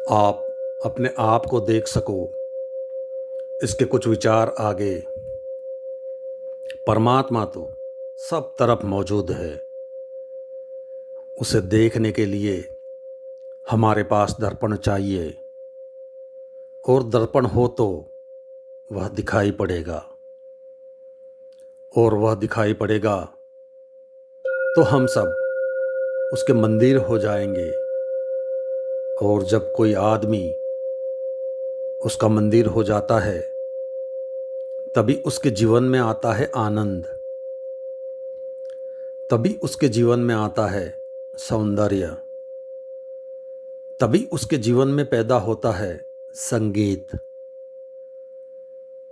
आप अपने आप को देख सको, इसके कुछ विचार आगे। परमात्मा तो सब तरफ मौजूद है। उसे देखने के लिए हमारे पास दर्पण चाहिए, और दर्पण हो तो वह दिखाई पड़ेगा, और वह दिखाई पड़ेगा तो हम सब उसके मंदिर हो जाएंगे। और जब कोई आदमी उसका मंदिर हो जाता है, तभी उसके जीवन में आता है आनंद, तभी उसके जीवन में आता है सौंदर्य, तभी उसके जीवन में पैदा होता है संगीत,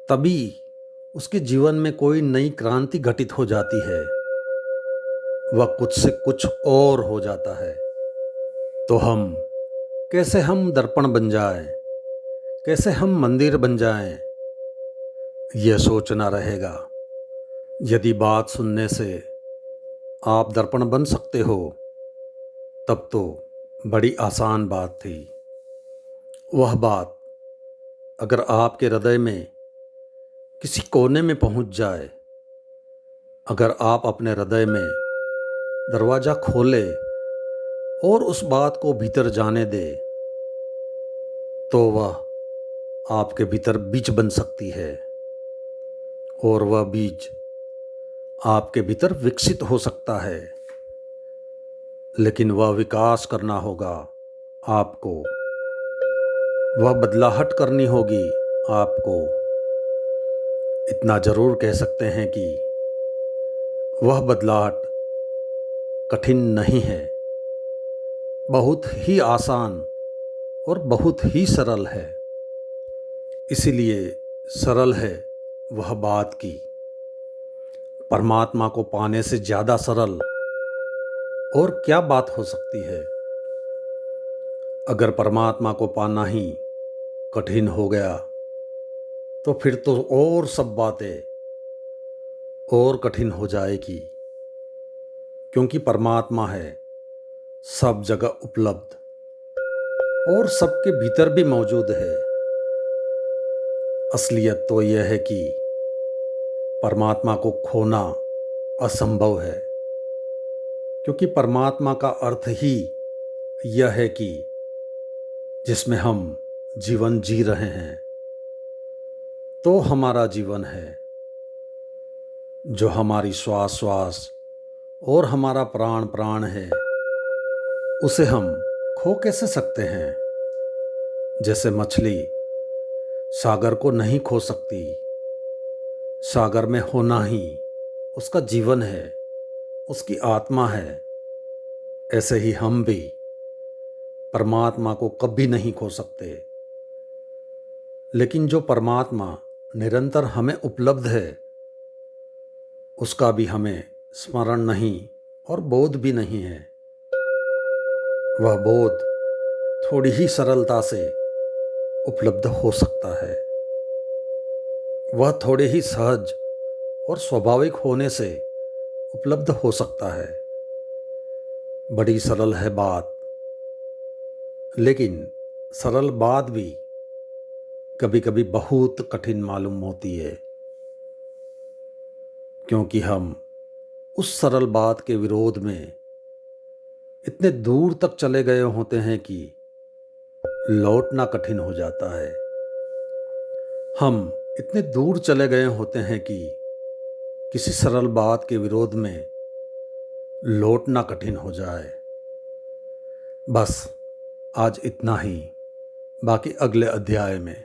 तभी उसके जीवन में कोई नई क्रांति घटित हो जाती है। वह कुछ से कुछ और हो जाता है। तो कैसे हम दर्पण बन जाएं, कैसे हम मंदिर बन जाएं, यह सोचना रहेगा। यदि बात सुनने से आप दर्पण बन सकते हो, तब तो बड़ी आसान बात थी। वह बात अगर आपके हृदय में किसी कोने में पहुंच जाए, अगर आप अपने हृदय में दरवाज़ा खोले और उस बात को भीतर जाने दे, तो वह आपके भीतर बीज बन सकती है, और वह बीज आपके भीतर विकसित हो सकता है। लेकिन वह विकास करना होगा आपको, वह बदलाहट करनी होगी आपको। इतना ज़रूर कह सकते हैं कि वह बदलाहट कठिन नहीं है, बहुत ही आसान और बहुत ही सरल है। इसीलिए सरल है वह बात की परमात्मा को पाने से ज़्यादा सरल और क्या बात हो सकती है। अगर परमात्मा को पाना ही कठिन हो गया, तो फिर तो और सब बातें और कठिन हो जाएगी, क्योंकि परमात्मा है सब जगह उपलब्ध और सबके भीतर भी मौजूद है। असलियत तो यह है कि परमात्मा को खोना असंभव है, क्योंकि परमात्मा का अर्थ ही यह है कि जिसमें हम जीवन जी रहे हैं, तो हमारा जीवन है। जो हमारी श्वास श्वास और हमारा प्राण प्राण है, उसे हम खो कैसे सकते हैं। जैसे मछली सागर को नहीं खो सकती, सागर में होना ही उसका जीवन है, उसकी आत्मा है। ऐसे ही हम भी परमात्मा को कभी नहीं खो सकते। लेकिन जो परमात्मा निरंतर हमें उपलब्ध है, उसका भी हमें स्मरण नहीं और बोध भी नहीं है। वह बोध थोड़ी ही सरलता से उपलब्ध हो सकता है, वह थोड़े ही सहज और स्वाभाविक होने से उपलब्ध हो सकता है। बड़ी सरल है बात, लेकिन सरल बात भी कभी कभी बहुत कठिन मालूम होती है, क्योंकि हम उस सरल बात के विरोध में इतने दूर तक चले गए होते हैं कि लौटना कठिन हो जाता है। हम इतने दूर चले गए होते हैं कि किसी सरल बात के विरोध में लौटना कठिन हो जाए। बस आज इतना ही, बाकी अगले अध्याय में।